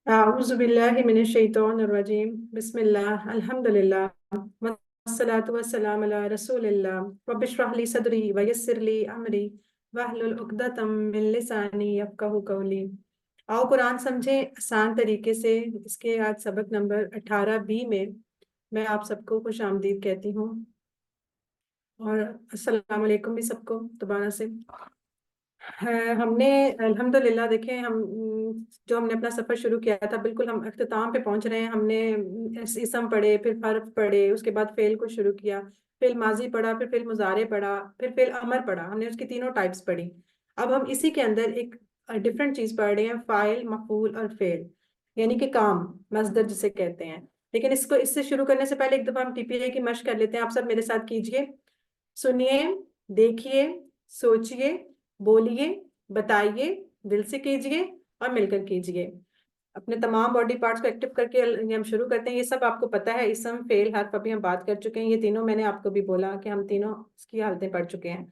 अऊज़ुबिल्लाहि मिनश्शैतानिर्रजीम बिस्मिल्लाह अल्हम्दुलिल्लाह वस्सलातु वस्सलामु अला रसूलिल्लाह रब्बिश्रह ली सदरी व यस्सिर ली अमरी वहलुल उक़दतम मिन लिसानी यफ़क़हू क़ौली। आओ कुरान समझें आसान तरीके से। इसके आज सबक नंबर 18 बी में मैं आप सबको खुश आमदीद कहती हूँ और अस्सलाम वालेकुम भी सबको दोबारा से। हमने अल्हम्दुलिल्लाह देखें जो हमने अपना सफ़र शुरू किया था, बिल्कुल हम अख्ताम पे पहुंच रहे हैं। हमने इसम पढ़े, फिर हर्फ पढ़े, उसके बाद फेल को शुरू किया, फिर माजी पढ़ा, फिर फेल मुजारे पढ़ा, फिर फेल अमर पढ़ा। हमने उसकी तीनों टाइप्स पढ़ी। अब हम इसी के अंदर एक डिफरेंट चीज पढ़ रहे हैं, फाइल, मफूल और फेल, यानी कि काम, मजदर जिसे कहते हैं। लेकिन इसको इससे शुरू करने से पहले एक दफा हम टीपीए की मशक कर लेते हैं। आप सब मेरे साथ कीजिए, सुनिए, देखिए, सोचिए, बोलिए, बताइए, दिल से कीजिए और मिलकर कीजिए। अपने तमाम बॉडी पार्ट्स को एक्टिव करके हम शुरू करते हैं। ये सब आपको पता है, इसम, फेल, हर्फ अभी हम बात कर चुके हैं। ये तीनों मैंने आपको भी बोला कि हम तीनों इसकी हालतें पढ़ चुके हैं।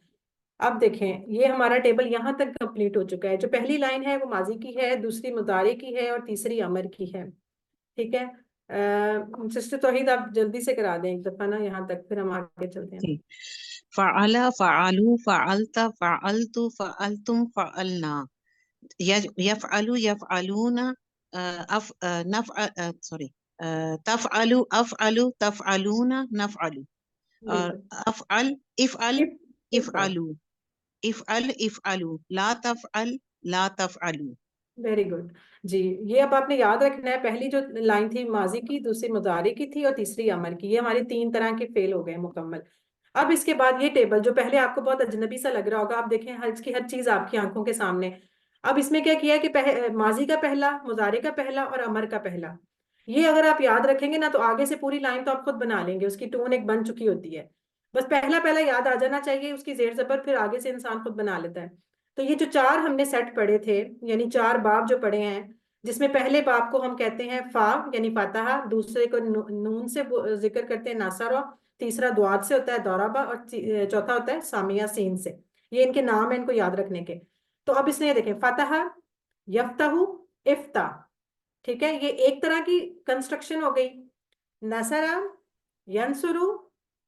अब देखें, ये हमारा टेबल यहाँ तक कंप्लीट हो चुका है। जो पहली लाइन है वो माजी की है, दूसरी मुदारे की है और तीसरी अमर की है। ठीक है। सिस्टर तौहीद, आप जल्दी से करा दें एक दफा ना यहाँ तक, फिर हम आगे चलते हैं। जी। फ़अला फ़अलू फ़अलता फ़अलतु फ़अलतुम फ़अलना यफ़अलु यफ़अलूना सॉरी तफ़अलु अफ़अलु तफ़अलूना नफ़अलु और बिल्कुल। अफ़अल इफ़अल इफ इफ इफ़अलु इफ़अल इफ़अलु ला तफ़अल ला तफ़अलु। वेरी गुड जी। ये अब आपने याद रखना है, पहली जो लाइन थी माजी की, दूसरी मुजारे की थी और तीसरी अमर की। ये हमारे तीन तरह के फेल हो गए मुकम्मल। अब इसके बाद ये टेबल जो पहले आपको बहुत अजनबी सा लग रहा होगा, आप देखें हर की हर चीज आपकी आंखों के सामने। अब इसमें क्या किया है कि माजी का पहला, मुजारे का पहला और अमर का पहला। ये अगर आप याद रखेंगे ना तो आगे से पूरी लाइन तो आप खुद बना लेंगे, उसकी टून एक बन चुकी होती है। बस पहला पहला याद आ जाना चाहिए, उसकी जेर जबर फिर आगे से इंसान खुद बना लेता है। तो ये जो चार हमने सेट पढ़े थे, यानी चार बाब जो पढ़े हैं, जिसमें पहले बाब को हम कहते हैं फा यानी फातहा, दूसरे को नून से जिक्र करते हैं नासरा, तीसरा दुआत से होता है दौराबा और चौथा होता है सामिया सीन से। ये इनके नाम है, इनको याद रखने के। तो अब इसने देखें, फतहा, यफ्तहु, इफ्ता। ठीक है, ये एक तरह की कंस्ट्रक्शन हो गई। नसरा, यंसुरु,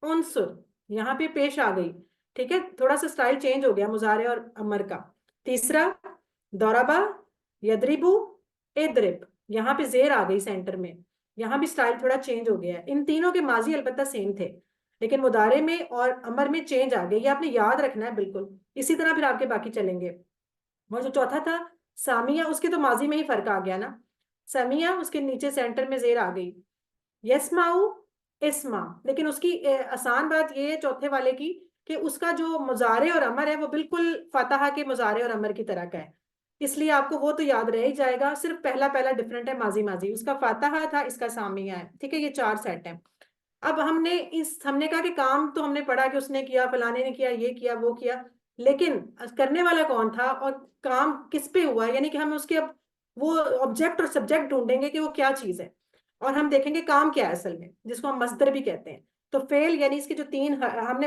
उनसुर, यहाँ पे पेश आ गई। ठीक है, थोड़ा सा स्टाइल चेंज हो गया मुजारे और अमर का। तीसरा, दौराबा, यदरिबु, इदरिब, यहाँ पे जेर आ गई सेंटर में। यहाँ भी स्टाइल थोड़ा चेंज हो गया है। इन तीनों के माजी अलबत्ता सेम थे, लेकिन मुदारे में और अमर में चेंज आ गई। ये आपने याद रखना है बिल्कुल। इसी तरह फिर आपके बाकी चलेंगे। और जो चौथा था सामिया, उसके तो माजी में ही फर्क आ गया ना। समिया, उसके नीचे सेंटर में जेर आ गई। यस्माऊ, इस्मा, लेकिन उसकी आसान बात ये है चौथे वाले की, कि उसका जो मुजारे और अमर है वो बिल्कुल फतहा के मुजारे और अमर की तरह का है। इसलिए आपको वो तो याद रह ही जाएगा, सिर्फ पहला पहला डिफरेंट है, माजी माजी। उसका फतहा था, इसका सामिया है। ठीक है, ये चार सेट है। अब हमने कहा कि काम तो हमने पढ़ा कि उसने किया, फलाने ने किया, ये किया, वो किया, लेकिन करने वाला कौन था और काम किस पे हुआ, यानी कि हम उसके अब वो ऑब्जेक्ट और सब्जेक्ट ढूंढेंगे कि वो क्या चीज है। और हम देखेंगे काम क्या है असल में, जिसको हम मस्दर भी कहते हैं। तो फेल यानी इसके जो तीन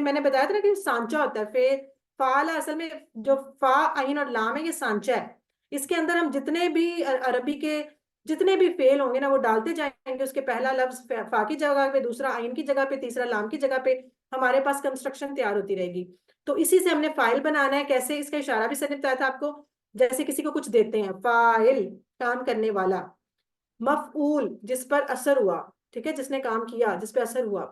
मैंने बताया था ना कि सांचा होता है फेल। फाल असल में जो फा, आइन और लाम है, ये सांचा है। इसके अंदर हम जितने भी अरबी के जितने भी फेल होंगे ना वो डालते जाएंगे। उसके पहला लफ्ज फा की जगह पे, दूसरा आइन की जगह पे, तीसरा लाम की जगह पे। हमारे पास कंस्ट्रक्शन तैयार होती रहेगी। तो इसी से हमने फाइल बनाना है। कैसे, इसका इशारा भी सर ने बताया था आपको। जैसे किसी को कुछ देते हैं, फाइल काम करने वाला, मफऊल जिस पर असर हुआ, ठीक है, जिसने काम किया, जिस पे असर हुआ,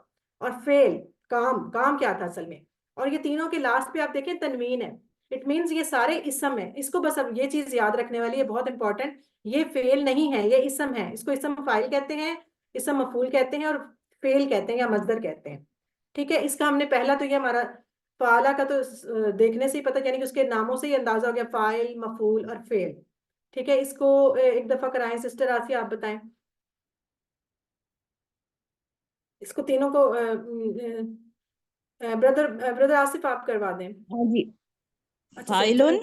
और फेल काम, काम क्या था असल में। और ये तीनों के लास्ट पे आप देखें तनवीन है। इट मीन्स ये सारे इसम है। इसको बस अब ये चीज याद रखने वाली है, बहुत इंपॉर्टेंट। ये फेल नहीं है, ये इसम है। इसको इसम फाइल कहते हैं, इसम मफूल कहते हैं और फेल कहते हैं या मजदर कहते हैं। ठीक है, इसका हमने पहला तो ये हमारा फाला का तो देखने से ही पता, यानी कि उसके नामों से ही अंदाजा हो गया, फाइल, मफूल और फेल। ठीक है, इसको एक दफा कराएं सिस्टर आसिया, आप बताएं इसको तीनों को। ब्रदर ब्रदर आसिफ, आप करवा दें। हाँ जी। अच्छा सिस्टर फाइलुन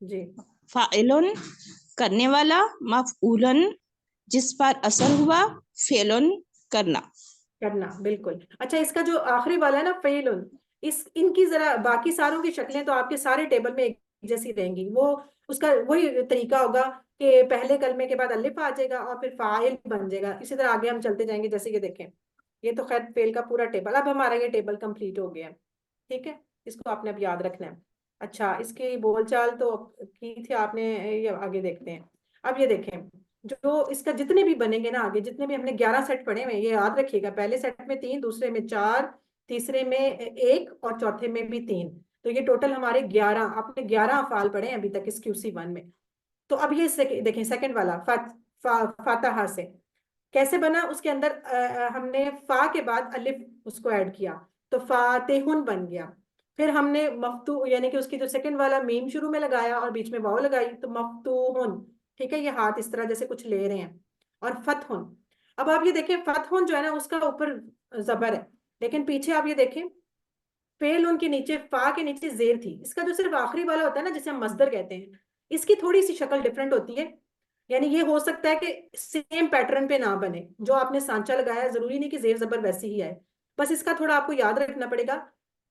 जी। फाइलुन करने वाला, मफऊलन जिस पर असर हुआ, फेलन करना। करना, बिल्कुल। अच्छा, इसका जो आखिरी वाला है ना फेल, इस इनकी जरा बाकी सारों की शक्लें तो आपके सारे टेबल में एक जैसी रहेंगी। वो उसका वही तरीका होगा कि पहले कलमे के बाद अलिफ आ जाएगा और फिर फाइल बन जाएगा। इसी तरह आगे हम चलते जाएंगे। जैसे कि देखें, ये तो खैर फेल का पूरा टेबल, अब हमारा ये टेबल कंप्लीट हो गया है। ठीक है, इसको आपने अब याद रखना है। अच्छा, इसकी बोलचाल तो की थी आपने, ये आगे देखते हैं। अब ये देखें, जो इसका जितने भी बनेंगे ना आगे, जितने भी हमने 11 सेट पढ़े हुए हैं, ये याद रखिएगा। पहले सेट में 3, दूसरे में 4, तीसरे में 1 और चौथे में भी 3। तो ये टोटल हमारे 11, आपने 11 अफ़ाल पढ़े हैं अभी तक इस QC1 में। तो अब ये देखें सेकंड वाला फातहा से कैसे बना। उसके अंदर हमने फा के बाद अलिफ उसको ऐड किया, तो फातेहुन बन गया। फिर हमने मफ्तू यानी कि उसकी जो सेकंड वाला मीम शुरू में लगाया और बीच में वाव लगाई, तो मफ्तूहुन। ठीक है, ये हाथ इस तरह जैसे कुछ ले रहे हैं। और फतहुन, अब आप ये देखें, फतहुन जो है ना उसका ऊपर जबर है, लेकिन पीछे आप ये देखें फेल उनके नीचे, फा के नीचे जेर थी। इसका जो सिर्फ आखिरी वाला होता है ना, जिसे हम मस्दर कहते हैं, इसकी थोड़ी सी शक्ल डिफरेंट होती है। यानी ये हो सकता है कि सेम पैटर्न पे ना बने, जो आपने सांचा लगाया है जरूरी नहीं कि जेर जबर वैसे ही आए। बस इसका थोड़ा आपको याद रखना पड़ेगा।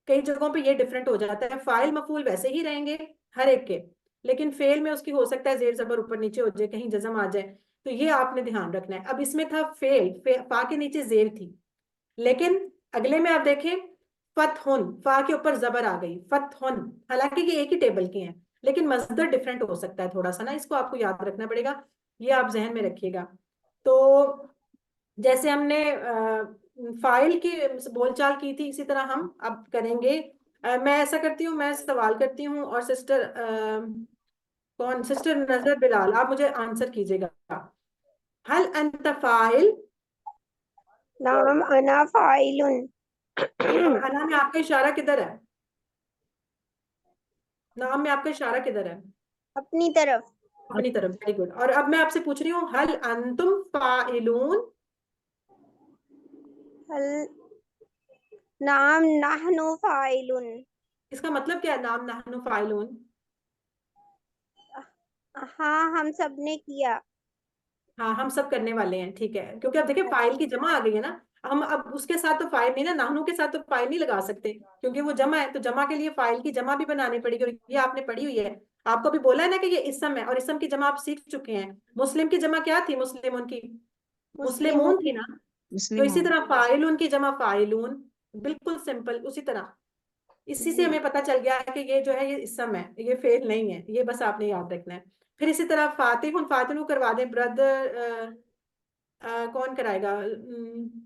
कई जगहों पे ये डिफरेंट हो जाता है। फाइल मफूल वैसे ही रहेंगे हर एक के, लेकिन फेल में उसकी हो सकता है जेर जबर ऊपर नीचे हो जाए, कहीं जजम आ जाए। तो ये आपने ध्यान रखना है। अब इसमें था फा के नीचे जेर थी, लेकिन अगले में आप देखें फतहुन, फा के ऊपर जबर आ गई, फतहुन। हालांकि ये एक ही टेबल के हैं, लेकिन मजदर डिफरेंट हो सकता है थोड़ा सा ना, इसको आपको याद रखना पड़ेगा। ये आप जहन में रखिएगा। तो जैसे हमने फाइल की बोलचाल की थी, इसी तरह हम अब करेंगे। मैं ऐसा करती हूँ, मैं सवाल करती हूँ और सिस्टर कौन, सिस्टर नजर बिलाल, आप मुझे आंसर कीजिएगा। हल अंत फाइल। नाम अना फाइलुन। और अना में आपका इशारा किधर है? नाम में आपका इशारा किधर है? अपनी तरफ। अपनी तरफ, वेरी गुड। और अब मैं आपसे पूछ रही हूँ, हल अंतुम फाइलून। हल नाम नहनु फाइलुन। इसका मतलब क्या है, नाम नहनु फाइलून? हाँ, हम सब ने किया। हाँ, हम सब करने वाले हैं, ठीक है। क्योंकि अब देखिए फाइल की जमा आ गई है ना, हम अब उसके साथ तो फाइल नहीं ना, नाहनु के साथ तो फाइल नहीं लगा सकते, क्योंकि वो जमा है। तो जमा के लिए फाइल की जमा भी बनानी पड़ेगी, और ये आपने पढ़ी हुई है। आपको भी बोला है ना कि ये इसम है, और इसम की जमा आप सीख चुके हैं। मुस्लिम की जमा क्या थी, मुस्लिमों की? मुस्लिमों। मुस्लिमून थी ना। तो मुस्लिम इसी हूँ। तरह फाइलून की जमा फाइलून, बिल्कुल सिंपल उसी तरह। इसी से हमें पता चल गया है कि ये जो है ये इसम है, ये फेल नहीं है। ये बस आपने याद रखना है। फिर इसी तरह फातिहुन, फातिहु करवा दें ब्रदर। कौन कराएगा?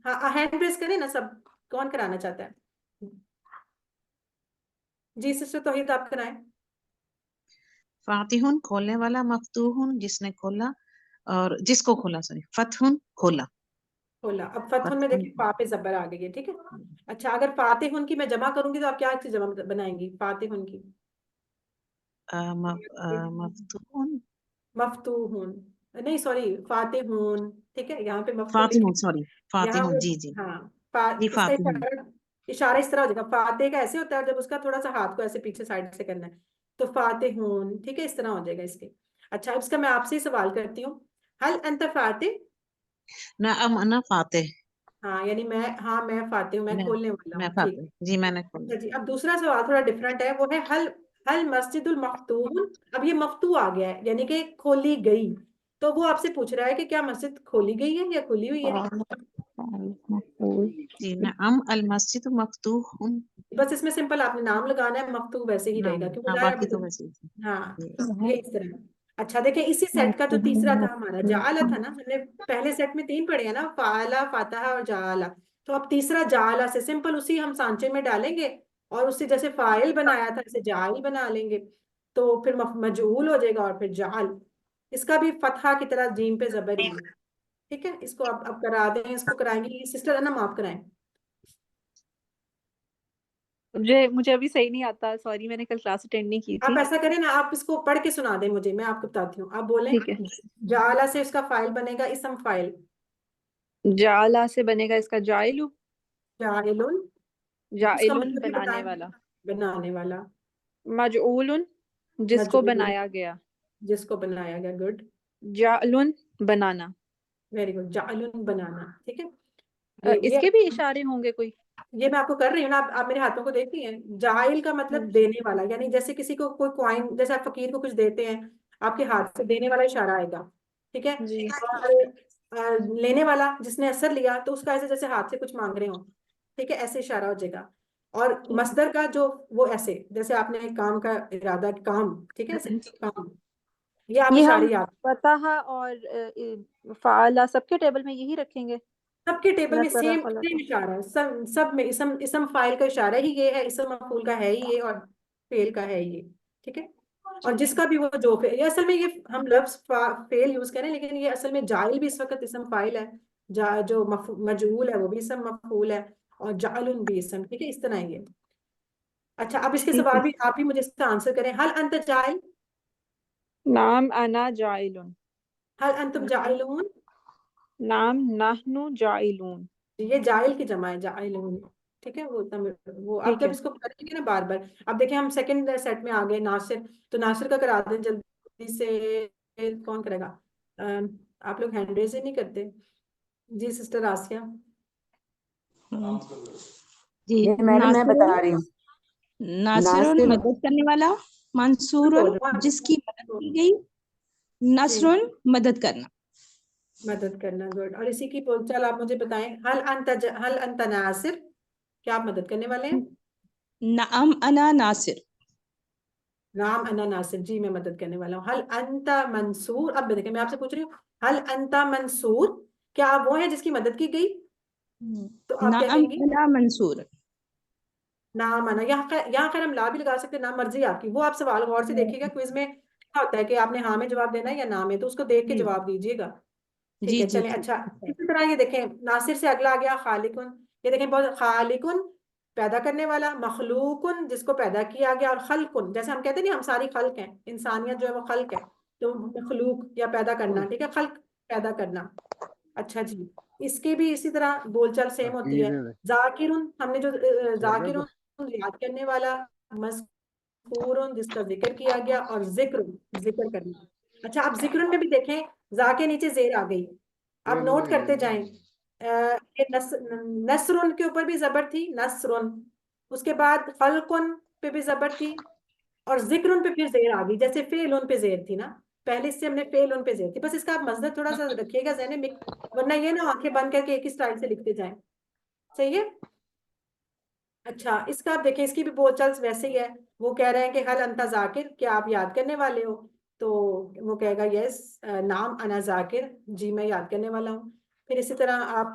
हाँ, हैंड प्रेस करें ना सब। कौन कराना चाहता है? जी सिस्टर तौहीद, आप कराएं। फातिहुन खोलने वाला, मफ्तूहुन जिसने खोला, और जिसको खोला, सॉरी, फतहुन खोला। खोला। अब फतहुन में फतहुन। देखिए फा पे जबर आ गई है, ठीक है। अच्छा, अगर फातिहुन की मैं जमा करूंगी तो आप क्या चीज जमा बनाएंगी फातिहुन की? मफ्तूहुन। मफ्तूहुन, नहीं सॉरी, फातिहुन। ठीक है, यहाँ पे मफ्तू लिख फातिहुन, लिया। सॉरी, यहाँ फातिहुन, पे जी जी। हाँ, जी इसका फातिहुन। इशारा, इशारा इस तरह हो जाएगा। फाते का ऐसे होता है, और जब उसका थोड़ा सा हाथ को ऐसे पीछे साइड से करना है, तो फातिहुन। ठीक है, इस तरह हो जाएगा इसके। अच्छा, अब इसका मैं आपसे ही सवाल करती हूँ। हल अंत फाते। ना अना फातिह। हाँ, यानी मैं, हाँ मैं फाते हूँ, मैं मैं खोलने वाला मैं हूँ, ठीक फातिह, है। जी मैंने खोला। अच्छा जी, अब दूसरा सवाल थोड़ा डिफरेंट है, वो है हल, हल मस्जिदुल मफ्तून। अब ये मफ्तू आ गया है, यानी कि खोली गई। तो वो आपसे पूछ रहा है कि क्या मस्जिद खोली गई है या खुली हुई है? जी नअम अल मस्जिद मफ्तूहुन। बस इसमें सिंपल आपने नाम लगाना है, मफ्तू वैसे ही नाम, रहेगा, क्योंकि हाँ जाहिर है बाकी अभी तो तो। वैसे ही थे। हाँ, जी। ये इस तरह है। अच्छा देखिए, इसी सेट का जो तीसरा था हमारा जाला था ना, हमने पहले सेट में 3 पढ़े हैं ना, फाला, फातहा और जाला। तो अब तीसरा जाला से सिंपल उसी हम सांचे में डालेंगे, और उससे जैसे फाइल बनाया था ऐसे जाल बना लेंगे। तो फिर मजहूल हो जाएगा, और फिर जाल। इसका भी फतहा की तरह जीम पे जबर ही है। ठीक है, इसको आप अब करा दें, इसको कराएंगे सिस्टर है ना, माफ कराएं। मुझे मुझे अभी सही नहीं आता, सॉरी, मैंने कल क्लास अटेंड नहीं की आप थी। ऐसा करें ना, आप इसको पढ़ के सुना दें मुझे, मैं आपको बताती हूँ। आप बोलें, ठीक है। जाला से उसका फाइल बनेगा इसम फाइल। जाला से बनेगा इसका जाइलु। जाइलुन। उसका जाइलुन मतलब भी बनाने बताएं। वाला। बनाने वाला। मजऊलुन जिसको मजबूर, बनाया गया। जिसको बनाया गया, गुड। जालुन बनाना। वेरी गुड, जाइलुन बनाना, ठीक है। ये इसके भी इशारे होंगे कोई? ये मैं आपको कर रही हूँ ना, आप मेरे हाथों को देख रही हैं। जाइल का मतलब देने वाला, यानी जैसे किसी को कोई कॉइन, जैसे आप फकीर को कुछ देते हैं, आपके हाथ से देने वाला इशारा आएगा, ठीक है। जी और लेने वाला, जिसने असर लिया तो उसका ऐसे जैसे हाथ से कुछ मांग रहे हो, ठीक है, ऐसे इशारा हो जाएगा। और मस्दर का जो, वो ऐसे जैसे आपने एक काम का इरादा, काम, ठीक है, ऐसे काम, ये आप ये हम इशारे याद। फतह और फाला सबके टेबल में यही रखेंगे। सबके टेबल में नसरा सेम खलक। सेम इशारा है, सब में इसम इसम फाइल का इशारा ही ये है, इसम मफूल का है ही ये, और फेल का है ये, ठीक है। और ठीक है। जिसका भी वो जो फेल, ये असल में ये हम लफ्ज फेल यूज करें, लेकिन ये असल में जाइल भी इस वक्त इसम फाइल है, जो मजूल है वो भी इसम मफूल है, और जालुन भी इसम, ठीक है, इस तरह है ये। अच्छा, अब इसके ठीक सवाल है। भी आप ही मुझे इसका आंसर करें। हल अंत जाइल, नाम अना जाइलुन। हल अंतुम जाइलून। नाम नहनु जाइलून। ये जाइल की जमा है, जाइल, ठीक है। वो आप ठीक जब है। इसको करेंगे ना बार बार, अब देखिए हम सेकंड सेट में आ गए, नासिर। तो नासिर का करा दें जल्दी से, कौन करेगा? आप लोग हैंड रेज ही नहीं करते। जी सिस्टर आसिया। हम्म, जी। ये मैडम मैं बता नासिरुन, रही हूँ। नासिरुन नासिर, मदद करने वाला, बोल मंसूरुन रहा हूँ। जिसकी मदद की गई, जी, नसरुन मदद करना। मदद करना, गुड। और इसी की बोलचाल आप मुझे बताएं। हल अंत नासिर, क्या आप मदद करने वाले हैं? नाम अना नासिर। नाम अना नासिर, जी मैं मदद करने वाला हूँ। हल अंता मंसूर, अब देखिए मैं आपसे पूछ रही हूँ, हल अंता मंसूर, क्या आप वो है जिसकी मदद की गई? तो आप क्या नाम कहेंगी? अना मंसूर। नाम आना, यहाँ खैर हम ला भी लगा सकते हैं, नाम मर्जी आपकी, वो आप सवाल गौर से देखिएगा, क्विज में क्या होता है कि आपने हाँ में जवाब देना है या ना में, तो उसको देख के जी जवाब दीजिएगा। ठीक जी है, जी चलें। ठीक अच्छा, है। इसी तरह ये देखें, नासिर से अगला आ गया खालिकुन। ये देखें, बहुत खालिकुन, पैदा करने वाला, मखलूकुन, जिसको पैदा किया गया, और खल्कुन, जैसे हम कहते हैं ना, हम सारी खल्क हैं, इंसानियत जो है वो खल्क है, तो मखलूक या पैदा करना, ठीक है, खल्क, पैदा करना। अच्छा जी, इसकी भी इसी तरह बोलचाल सेम होती है। जाकिरुन, हमने जो जाकिरुन याद करने वाला, मज़कूरुन जिसका जिक्र किया गया, और जिक्र, जिक्र करना। अच्छा, अब जिक्रुन में भी देखें, जा के नीचे जेर आ गई। अब नोट करते जाएं। ये नसरुन के ऊपर भी जबर थी, नसरुन। उसके बाद खल्कुन पे भी जबर थी, और जिक्रुन पे फिर जेर आ गई, जैसे फेलुन पे जेर थी ना, पहले इससे हमने फेलुन पे जेर थी। बस इसका आप मजदर थोड़ा सा रखिएगा ज़हन में, वरना ये ना आंखें बंद करके एक ही स्टाइल से लिखते जाएं। सही है। अच्छा, इसका आप देखें, इसकी भी बोलचाल वैसे ही है। वो कह रहे हैं कि हल अंता जाकिर, क्या आप याद करने वाले हो? तो वो कहेगा यस, नाम अना जाकिर, जी मैं याद करने वाला हूँ। फिर इसी तरह आप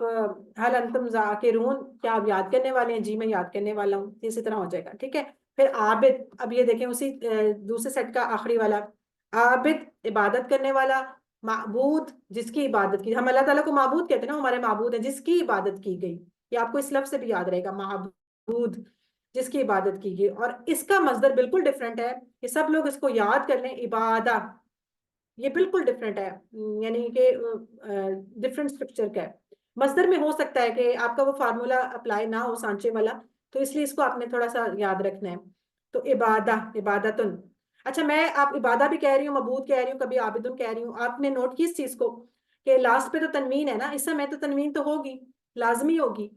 हल अंतुम जाकिरून, क्या आप याद करने वाले हैं? जी मैं याद करने वाला हूँ। इसी तरह हो जाएगा, ठीक है। फिर आबिद, अब ये देखें उसी दूसरे सेट का आखिरी वाला, आबिद, इबादत करने वाला, माबूद, जिसकी इबादत की, हम अल्लाह ताला को माबूद कहते हैं ना, हमारे माबूद है जिसकी इबादत की गई। ये आपको इस लफ्ज से भी याद रहेगा, माबूद, जिसकी इबादत की गई। और इसका मजदर बिल्कुल डिफरेंट है, कि सब लोग इसको याद कर लें, इबादा, ये बिल्कुल डिफरेंट है, यानी कि डिफरेंट स्ट्रक्चर का है। मजदर में हो सकता है कि आपका वो फार्मूला अप्लाई ना हो, सांचे वाला, तो इसलिए इसको आपने थोड़ा सा याद रखना है। तो इबादा, इबादतुन। अच्छा, मैं आप इबादा भी कह रही हूँ, मबूद कह रही हूँ, कभी आबिदुन कह रही हूँ, आपने नोट की इस चीज को, कि लास्ट पे तो तनवीन है ना, इस समय तो तनवीन तो होगी, लाजमी होगी।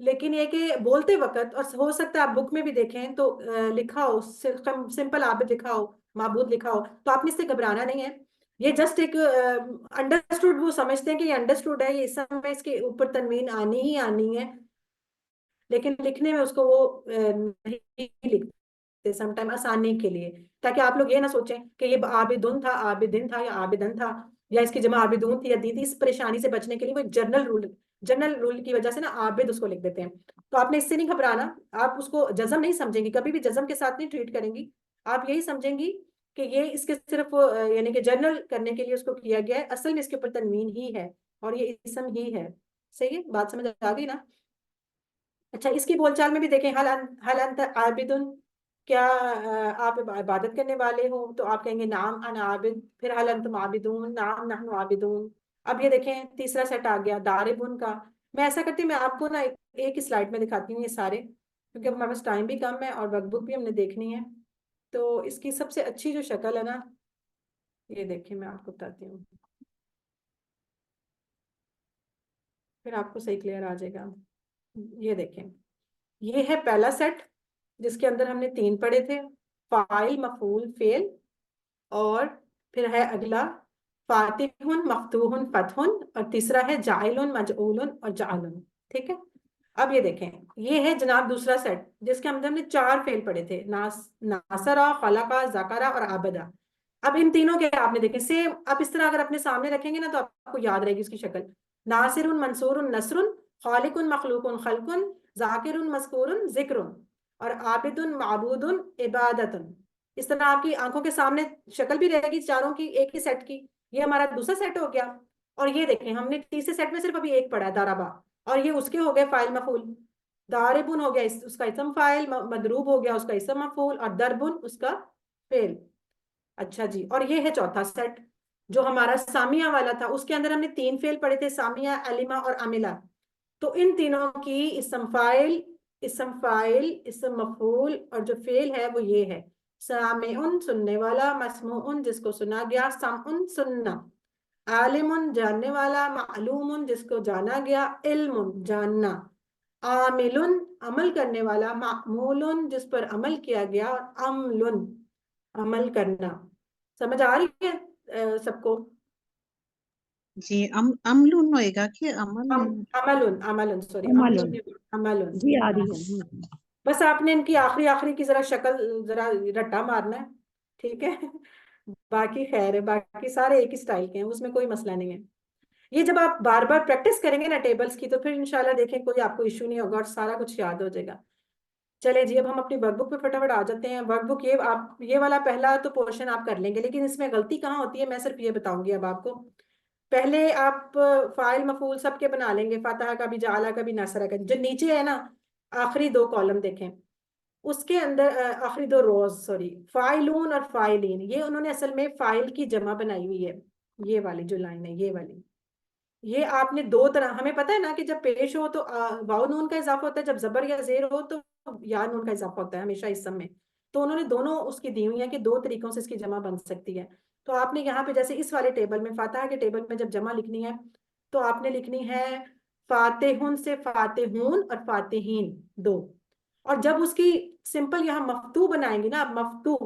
लेकिन ये कि बोलते वक्त, और हो सकता है आप बुक में भी देखें तो लिखा हो, सिंपल आबिद लिखा हो, माबूद लिखा हो, तो आपने इससे घबराना नहीं है। ये जस्ट एक अंडरस्टूड, वो समझते हैं कि ये अंडरस्टूड है, ये इस समय इसके ऊपर तनवीन आनी ही आनी है, लेकिन लिखने में उसको वो नहीं लिखते समटाइम, आसानी के लिए, ताकि आप लोग ये ना सोचें कि ये आबिदुन था, आबिदिन था, या आबिदन था, या इसकी जमा आबिदून थी या दी थी। इस परेशानी से बचने के लिए वो एक जनरल रूल की वजह से ना आबिद उसको लिख देते हैं। तो आपने इससे नहीं घबराना, आप उसको जजम नहीं समझेंगी, कभी भी जजम के साथ नहीं ट्रीट करेंगी। आप यही समझेंगी कि ये इसके सिर्फ यानी कि जनरल करने के लिए उसको किया गया है, असल में इसके ऊपर तनवीन ही है, और ये इसम ही है। सही है, बात समझ आ गई ना? अच्छा, इसकी बोलचाल में भी देखें, हल अंत आबिदुन, क्या आप इबादत करने वाले हो? तो आप कहेंगे नाम अना आबिद। फिर हल अंतुम आबिदून, नाम नहनु आबिदून। अब ये देखें, तीसरा सेट आ गया, दारिबुन का। मैं ऐसा करती हूँ, मैं आपको ना एक ही स्लाइड में दिखाती हूँ ये सारे, क्योंकि अब हमारे पास टाइम भी कम है और वर्कबुक भी हमने देखनी है। तो इसकी सबसे अच्छी जो शक्ल है ना, ये देखिए मैं आपको बताती हूँ, फिर आपको सही क्लियर आ जाएगा। ये देखें, ये है पहला सेट जिसके अंदर हमने 3 पढ़े थे, फाइल मफूल फेल, और फिर है अगला फातिहुन मफ्तूहुन फतहुन, और तीसरा है जाइलुन मजऊलुन और जालुन। ठीक है, अब ये देखें, ये है जनाब दूसरा सेट जिसके अंदर हमने 4 फेल पढ़े थे, नासरा, खलका, जकरा और आबदा। अब इन तीनों के आपने देखे सेम, आप इस तरह अगर अपने सामने रखेंगे ना तो आपको याद रहेगी इसकी शक्ल। नासिरुन मंसूरुन नसरुन, खालिकुन मखलूकुन खल्कुन, जाकिरुन मज़कूरुन जिक्रुन, और आबिदुन माबूदुन इबादतुन। इस तरह आपकी आंखों के सामने शक्ल भी रहेगी चारों की, एक ही सेट की। ये हमारा दूसरा सेट हो गया। और ये देखें, हमने तीसरे सेट में सिर्फ अभी एक पढ़ा है, दाराबा, और ये उसके हो गए फाइल मफूल। दारिबुन हो गया उसका इसम फाइल, मदरूब हो गया उसका इसम मफूल, और दरबुन उसका फेल। अच्छा जी, और ये है चौथा सेट जो हमारा सामिया वाला था, उसके अंदर हमने 3 फेल पढ़े थे, सामिया, अलिमा और अमिला। तो इन तीनों की इसम फाइल, इसम मफूल, और जो फेल है वो ये है, सामिउन सुनने वाला, मसमूउन जिसको सुना गया, सामुन सुनना, आलिमुन जानने वाला, मालूमुन जिसको जाना गया, इल्मुन जानना, आमिलुन अमल करने वाला, मामूलुन जिस पर अमल किया गया, और अमलुन अमल करना। समझ आ रही है सबको? जी अमलुन होएगा कि अमल? अमलुन, अमलुन, सॉरी, अमलुन। अमलुन। जी आ रही हाँ। है। बस आपने इनकी आखिरी आखिरी की जरा शक्ल जरा रट्टा मारना है, ठीक है? बाकी खैर है, बाकी सारे एक ही स्टाइल के हैं, उसमें कोई मसला नहीं है। ये जब आप बार बार प्रैक्टिस करेंगे ना टेबल्स की, तो फिर इंशाल्लाह देखें कोई आपको इशू नहीं होगा और सारा कुछ याद हो जाएगा। चले जी, अब हम अपनी वर्कबुक पे फटाफट आ जाते हैं। वर्कबुक ये आप ये वाला पहला तो पोर्शन आप कर लेंगे, लेकिन इसमें गलती कहाँ होती है मैं सिर्फ ये बताऊंगी अब आपको। पहले आप फाइल मफूल सबके बना लेंगे, फातिहा का भी, जाला का भी, नासरा का। जो नीचे है ना, आखिरी 2 कॉलम देखें, उसके अंदर आखिरी 2 रोज, सॉरी, फाइलून और फाइलीन, ये उन्होंने असल में फाइल की जमा बनाई हुई है। ये वाली जो लाइन है, ये वाली, ये आपने 2 तरह, हमें पता है ना कि जब पेश हो तो वाव नून का इजाफा होता है, जब जबर या जेर हो तो या नून का इजाफा होता है हमेशा इस सब में। तो उन्होंने दोनों उसकी दी हुई है कि 2 तरीकों से इसकी जमा बन सकती है। तो आपने यहाँ पे जैसे इस वाले टेबल में, फातिहा के टेबल में जब जमा लिखनी है तो आपने लिखनी है फातिहुन से फातिहून और फातिहीन 2। और जब उसकी सिंपल यहाँ मफ्तू बनाएंगे ना आप, मफ्तू,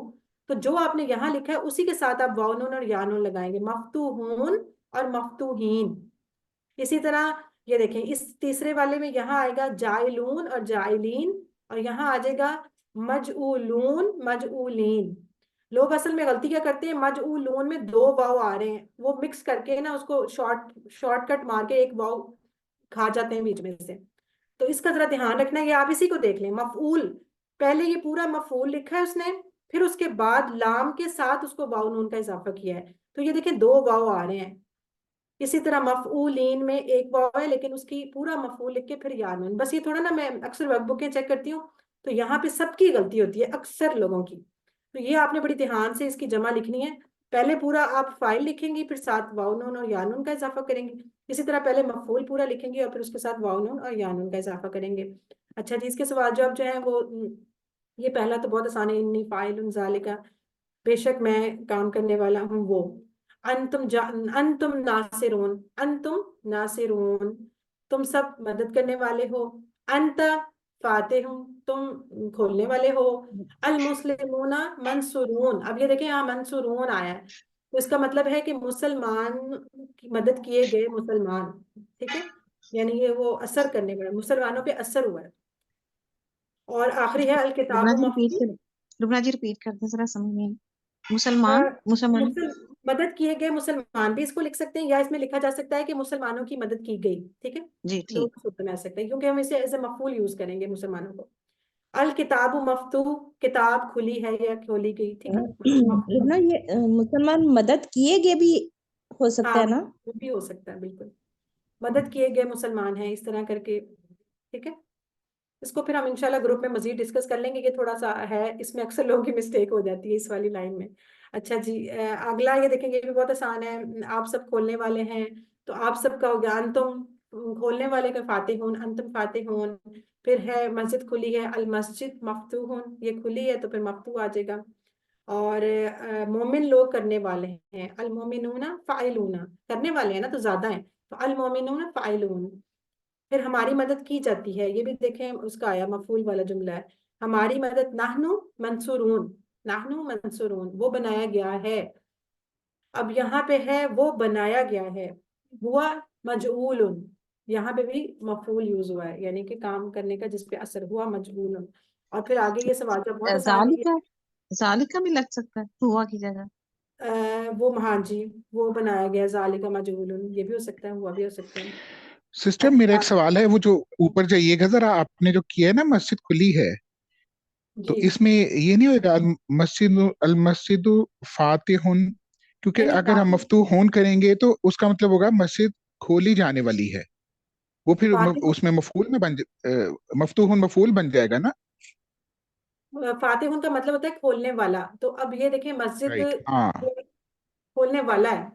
तो जो आपने यहाँ लिखा है उसी के साथ आप वाव नून और या नून लगाएंगे, मफ्तूहून और मफ्तूहीन। इसी तरह ये देखें, इस तीसरे वाले में यहाँ आएगा जाइलून और जाइलीन, और यहाँ आ जाएगा मजऊलून मजऊलीन। लोग असल में गलती क्या करते हैं, मजऊलून में 2 वाव आ रहे हैं, वो मिक्स करके ना उसको शॉर्टकट मार के एक वाव खा जाते हैं बीच में से। तो इसका जरा ध्यान रखना, ये आप इसी को देख लें, मफऊल, पहले ये पूरा मफऊल लिखा है उसने, फिर उसके बाद लाम के साथ उसको वाव नून का इजाफा किया है, तो ये देखें 2 वाव आ रहे हैं। इसी तरह मफऊलीन में 1 वाव है, लेकिन उसकी पूरा मफऊल लिख के फिर या नून। बस ये थोड़ा ना, मैं अक्सर वर्कबुकें चेक करती हूँ तो यहाँ पे सबकी गलती होती है अक्सर लोगों की। तो ये आपने बड़ी ध्यान से इसकी जमा लिखनी है। पहले पूरा आप फाइल लिखेंगी, फिर साथ वाव नून और या नून का इजाफा करेंगे। इसी तरह पहले मफऊल पूरा लिखेंगे और फिर उसके साथ वाव नून और या नून का इजाफा करेंगे। अच्छा जी, इसके सवाल जवाब जो है वो, ये पहला तो बहुत आसान है, इन्नी फाइल ज़ालिका, बेशक मैं काम करने वाला हूँ वो। अंतुम नासिरून, अंतुम नासिरून, तुम सब मदद करने वाले हो। अंत फातिहुन, तुम खोलने वाले हो। अल मुस्लिमूना मंसूरून, अब ये देखें यहाँ मंसूरून आया है, तो इसका मतलब है कि मुसलमान की मदद किए गए मुसलमान। ठीक है, यानी ये वो असर करने वाला, मुसलमानों पे असर हुआ है। और आखिरी है अल रुबना किताबु जी रिपीट मफ्तूह, कर, रुबना जी रिपीट कर दे जरा, समझ नहीं। मुसलमान, मुसलमान। मदद किए गए मुसलमान भी इसको लिख सकते हैं, या इसमें लिखा जा सकता है कि मुसलमानों की मदद की गई। ठीक है, जी दो ठीक। सूत्र में आ सकते हैं, क्योंकि हम इसे एज ए मफूल यूज करेंगे मुसलमानों को। अल किताबु मफ्तूह, किताब खुली है या खोली गई। ठीक है, मफ्तूह, रुबना, ये मुसलमान मदद किए गए भी हो सकता हाँ है ना? वो भी हो सकता है, बिल्कुल, मदद किए गए मुसलमान हैं इस तरह करके। ठीक है, इसको फिर हम इंशाल्लाह ग्रुप में मजीद डिस्कस कर लेंगे, ये थोड़ा सा है, इसमें अक्सर लोगों की मिस्टेक हो जाती है इस वाली लाइन में। अच्छा जी, अगला ये देखेंगे, ये भी बहुत आसान है, आप सब खोलने वाले हैं, तो आप सबका हो गया अंतुम, खोलने वाले का फातिहुन, अंतुम फातिहुन। फिर है मस्जिद खुली है, अल मस्जिद मफ्तूहुन, ये खुली है तो फिर मफ्तू आ जाएगा। और मोमिन लोग करने वाले हैं, अल मोमिनूना फाइलूना, करने वाले हैं ना तो ज्यादा है, तो अल मोमिनूना फाइलून। फिर हमारी मदद की जाती है, ये भी देखें उसका आया मफूल वाला जुमला है, हमारी मदद, नाहनु मंसूरून, नाहनु मंसूरून वो बनाया गया है। अब यहाँ पे है वो बनाया गया है, हुआ मजऊलुन, यहाँ पे भी मफूल यूज हुआ है, यानी कि काम करने का जिसपे असर हुआ, मजऊलुन। और फिर आगे ये सवाल जब बहुत आसान है, जालिका, जालिका भी लग सकता है हुआ की जगह। वो हाँ जी, वो बनाया गया जालिका मजहूलुन, ये भी हो सकता है, हुआ भी हो सकता है। सिस्टर मेरा अच्छा एक सवाल है, वो जो ऊपर जाइएगा जरा, आपने जो किया है ना मस्जिद खुली है, तो जी, इसमें ये नहीं होएगा अल मस्जिद फातिहुन, क्योंकि नहीं नहीं अगर हम मफ्तूहुन करेंगे तो उसका मतलब होगा मस्जिद खोली जाने वाली है, वो फिर फातिह, उसमें मफूल में मफ्तूहुन मफूल बन जाएगा ना। फातिहुन का मतलब होता है खोलने वाला, तो अब ये देखिए मस्जिद राइट, हाँ। खोलने वाला है,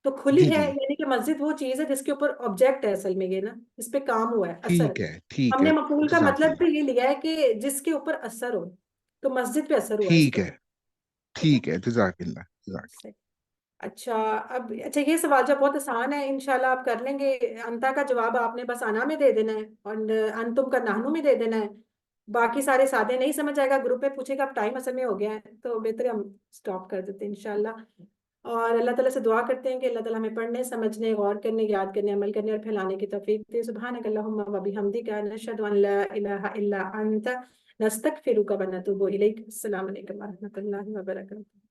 तो खुली जी है, जी, यानी कि मस्जिद वो चीज है जिसके ऊपर ऑब्जेक्ट है असल में, ये ना इस पे काम हुआ है, असर। ठीक हमने है। मफूल का मतलब जजाकिल्ला। भी ये लिया है कि जिसके ऊपर असर हो, तो मस्जिद पे असर हुआ है ठीक इसका, है, ठीक है। ठीक है, जजाकिल्ला जजाकिल्ला। सही। अच्छा, अब अच्छा ये सवाल जो बहुत आसान है, इंशाल्लाह आप कर लेंगे। अंता का जवाब आपने बस अना में दे देना है, और अंतुम का नाहनु में दे देना है। बाकी सारे सादे, नहीं समझ आएगा ग्रुप में पूछेगा, अब टाइम असल में हो गया है तो बेहतर है हम स्टॉप कर देते हैं इंशाल्लाह। और अल्लाह ताला से दुआ करते हैं कि अल्लाह ताला हमें पढ़ने, समझने, गौर करने, याद करने, अमल करने और फैलाने की तौफीक दे। सुब्हानक अल्लाहुम्मा व बिहम्दिका नशहदु अन ला इलाहा इल्ला अंता नस्तगफिरुका व नतूबु इलैक। अस्सलामु अलैकुम व रहमतुल्लाहि व बरकातुहू।